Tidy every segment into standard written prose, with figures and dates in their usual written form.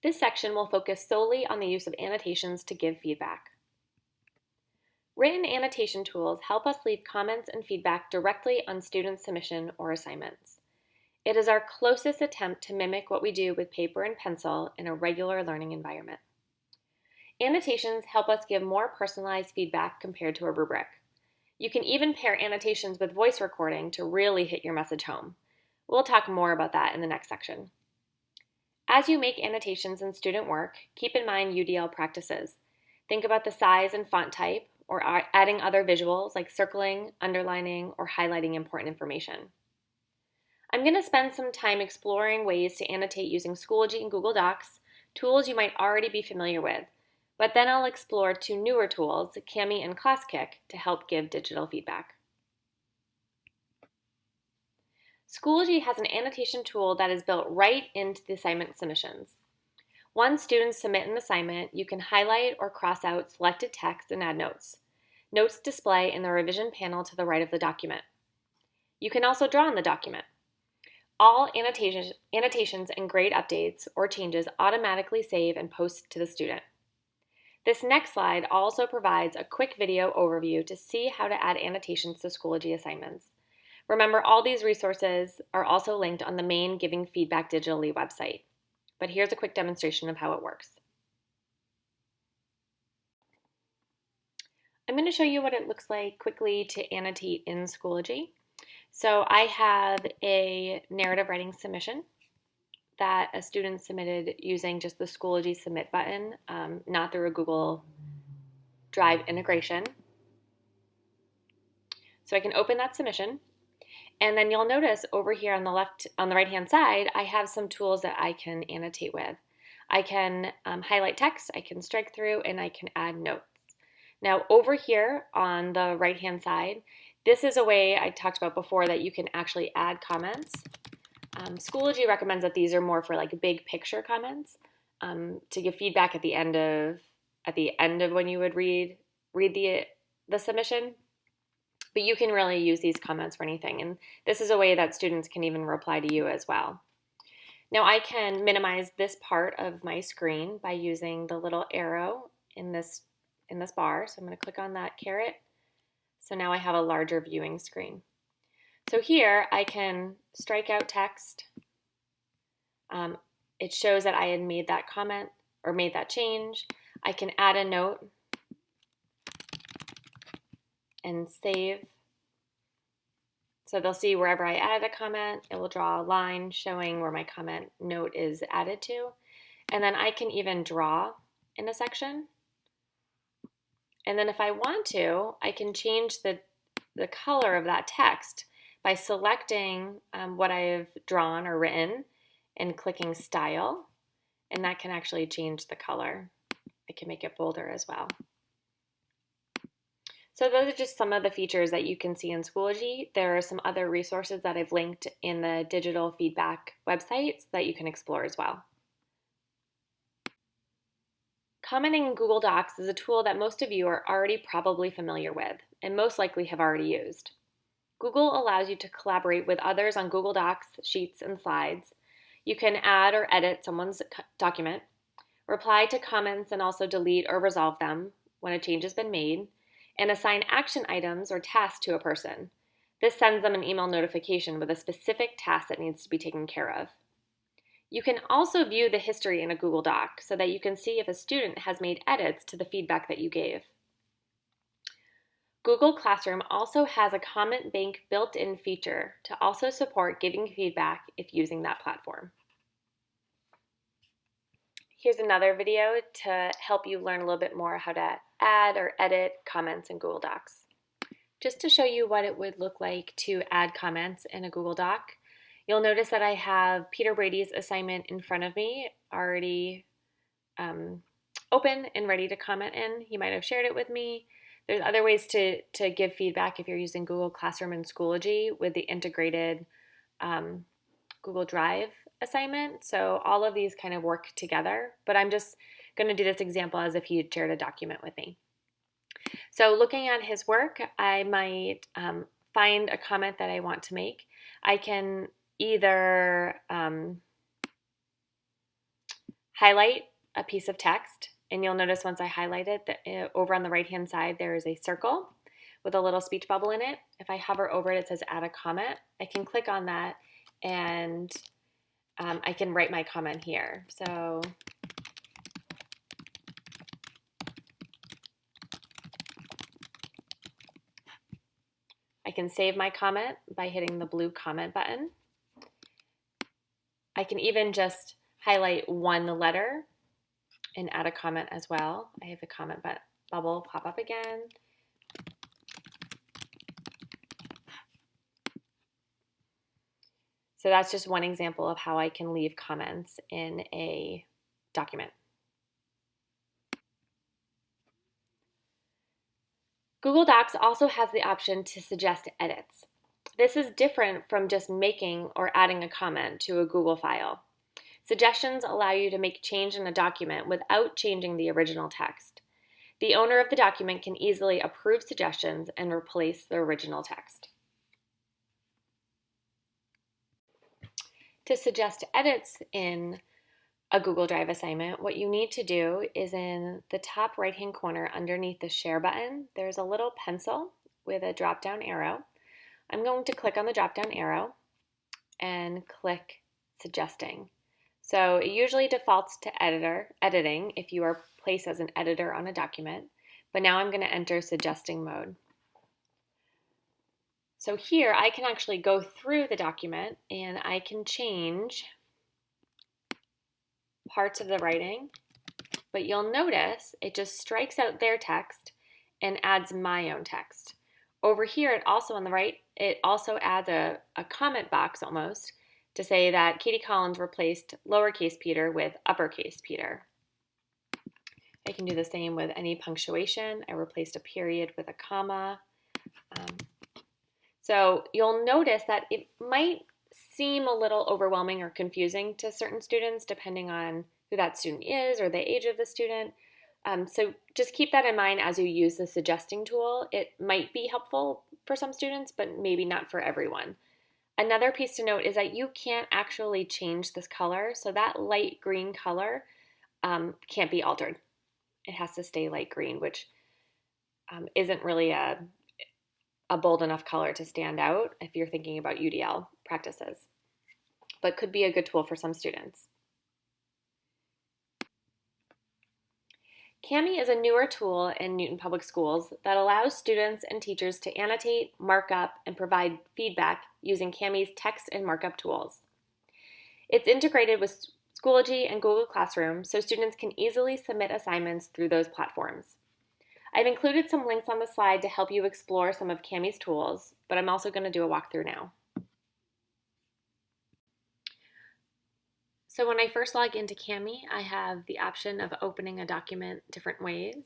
This section will focus solely on the use of annotations to give feedback. Written annotation tools help us leave comments and feedback directly on student submission or assignments. It is our closest attempt to mimic what we do with paper and pencil in a regular learning environment. Annotations help us give more personalized feedback compared to a rubric. You can even pair annotations with voice recording to really hit your message home. We'll talk more about that in the next section. As you make annotations in student work, keep in mind UDL practices. Think about the size and font type, or adding other visuals like circling, underlining, or highlighting important information. I'm going to spend some time exploring ways to annotate using Schoology and Google Docs, tools you might already be familiar with, but then I'll explore two newer tools, Kami and ClassKick, to help give digital feedback. Schoology has an annotation tool that is built right into the assignment submissions. Once students submit an assignment, you can highlight or cross out selected text and add notes. Notes display in the revision panel to the right of the document. You can also draw on the document. All annotations and grade updates or changes automatically save and post to the student. This next slide also provides a quick video overview to see how to add annotations to Schoology assignments. Remember, all these resources are also linked on the main Giving Feedback Digitally website. But here's a quick demonstration of how it works. I'm going to show you what it looks like quickly to annotate in Schoology. So I have a narrative writing submission that a student submitted using just the Schoology Submit button, not through a Google Drive integration. So I can open that submission, and then you'll notice over here on the right-hand side, I have some tools that I can annotate with. I can highlight text, I can strike through, and I can add notes. Now over here on the right-hand side, this is a way I talked about before that you can actually add comments. Schoology recommends that these are more for like big picture comments to give feedback at the end of when you would read the submission. But you can really use these comments for anything, and this is a way that students can even reply to you as well. Now I can minimize this part of my screen by using the little arrow in this bar. So I'm going to click on that caret. So now I have a larger viewing screen. So here I can strike out text. It shows that I had made that comment or made that change. I can add a note and save. So they'll see wherever I added a comment, it will draw a line showing where my comment note is added to. And then I can even draw in a section. And then if I want to, I can change the color of that text by selecting what I've drawn or written and clicking Style. And that can actually change the color. I can make it bolder as well. So those are just some of the features that you can see in Schoology. There are some other resources that I've linked in the digital feedback websites that you can explore as well. Commenting in Google Docs is a tool that most of you are already probably familiar with and most likely have already used. Google allows you to collaborate with others on Google Docs, Sheets, and Slides. You can add or edit someone's document, reply to comments and also delete or resolve them when a change has been made, and assign action items or tasks to a person. This sends them an email notification with a specific task that needs to be taken care of. You can also view the history in a Google Doc so that you can see if a student has made edits to the feedback that you gave. Google Classroom also has a comment bank built-in feature to also support giving feedback if using that platform. Here's another video to help you learn a little bit more how to add or edit comments in Google Docs. Just to show you what it would look like to add comments in a Google Doc, you'll notice that I have Peter Brady's assignment in front of me already open and ready to comment in. He might have shared it with me. There's other ways to give feedback if you're using Google Classroom and Schoology with the integrated Google Drive assignment. So all of these kind of work together, but I'm just going to do this example as if he had shared a document with me. So looking at his work, I might find a comment that I want to make. I can either highlight a piece of text, and you'll notice once I highlight it that over on the right-hand side there is a circle with a little speech bubble in it. If I hover over it, it says add a comment. I can click on that and I can write my comment here. So I can save my comment by hitting the blue comment button. I can even just highlight one letter and add a comment as well. I have the comment bubble pop up again. So that's just one example of how I can leave comments in a document. Google Docs also has the option to suggest edits. This is different from just making or adding a comment to a Google file. Suggestions allow you to make change in a document without changing the original text. The owner of the document can easily approve suggestions and replace the original text. To suggest edits in a Google Drive assignment, what you need to do is in the top right-hand corner underneath the Share button, there's a little pencil with a drop-down arrow. I'm going to click on the drop-down arrow and click Suggesting. So it usually defaults to editing if you are placed as an editor on a document, but now I'm going to enter Suggesting mode. So here I can actually go through the document and I can change parts of the writing, but you'll notice it just strikes out their text and adds my own text. Over here, it also on the right, it also adds a comment box almost to say that Katie Collins replaced lowercase Peter with uppercase Peter. I can do the same with any punctuation. I replaced a period with a comma. So you'll notice that it might seem a little overwhelming or confusing to certain students depending on who that student is or the age of the student. So just keep that in mind as you use the suggesting tool. It might be helpful for some students, but maybe not for everyone. Another piece to note is that you can't actually change this color. So that light green color can't be altered. It has to stay light green, which isn't really a bold enough color to stand out if you're thinking about UDL practices, but could be a good tool for some students. Kami is a newer tool in Newton Public Schools that allows students and teachers to annotate, mark up, and provide feedback using Kami's text and markup tools. It's integrated with Schoology and Google Classroom so students can easily submit assignments through those platforms. I've included some links on the slide to help you explore some of Kami's tools, but I'm also going to do a walkthrough now. So when I first log into Kami, I have the option of opening a document different ways.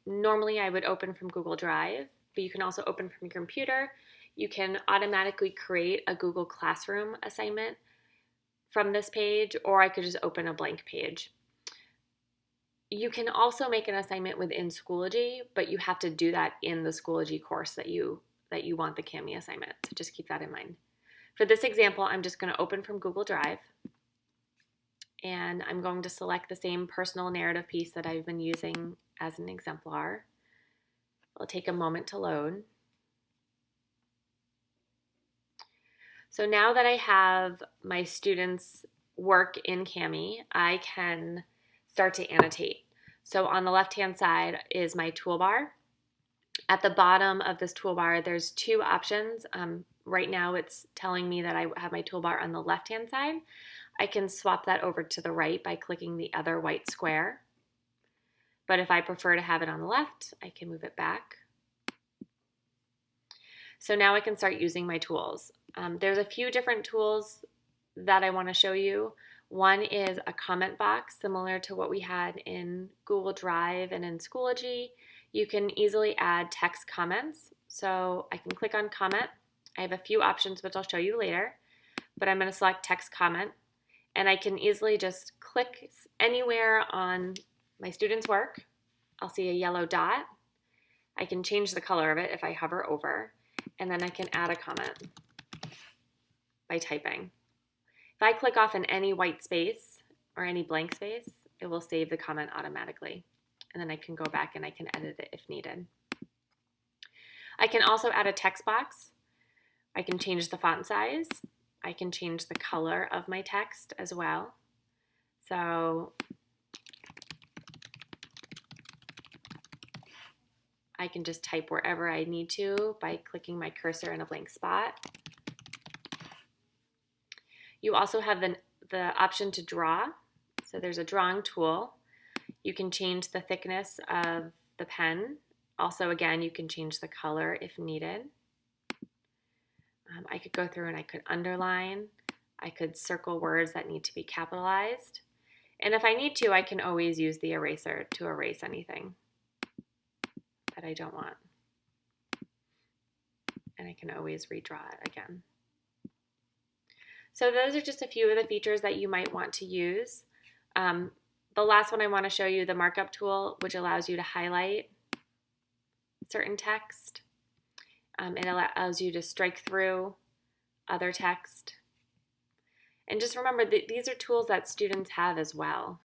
Normally I would open from Google Drive, but you can also open from your computer. You can automatically create a Google Classroom assignment from this page, or I could just open a blank page. You can also make an assignment within Schoology, but you have to do that in the Schoology course that you want the Kami assignment. So just keep that in mind. For this example, I'm just going to open from Google Drive, and I'm going to select the same personal narrative piece that I've been using as an exemplar. It'll take a moment to load. So now that I have my students' work in Kami, I can start to annotate. So on the left-hand side is my toolbar. At the bottom of this toolbar, there's two options. Right now it's telling me that I have my toolbar on the left-hand side. I can swap that over to the right by clicking the other white square. But if I prefer to have it on the left, I can move it back. So now I can start using my tools. There's a few different tools that I want to show you. One is a comment box, similar to what we had in Google Drive and in Schoology. You can easily add text comments. So I can click on comment. I have a few options, which I'll show you later, but I'm going to select text comment, and I can easily just click anywhere on my student's work. I'll see a yellow dot. I can change the color of it if I hover over, and then I can add a comment by typing. If I click off in any white space or any blank space, it will save the comment automatically. And then I can go back and I can edit it if needed. I can also add a text box. I can change the font size. I can change the color of my text as well. So I can just type wherever I need to by clicking my cursor in a blank spot. You also have the option to draw. So there's a drawing tool. You can change the thickness of the pen. Also, again, you can change the color if needed. I could go through and I could underline. I could circle words that need to be capitalized. And if I need to, I can always use the eraser to erase anything that I don't want. And I can always redraw it again. So those are just a few of the features that you might want to use. The last one I want to show you, the markup tool, which allows you to highlight certain text. It allows you to strike through other text. And just remember that these are tools that students have as well.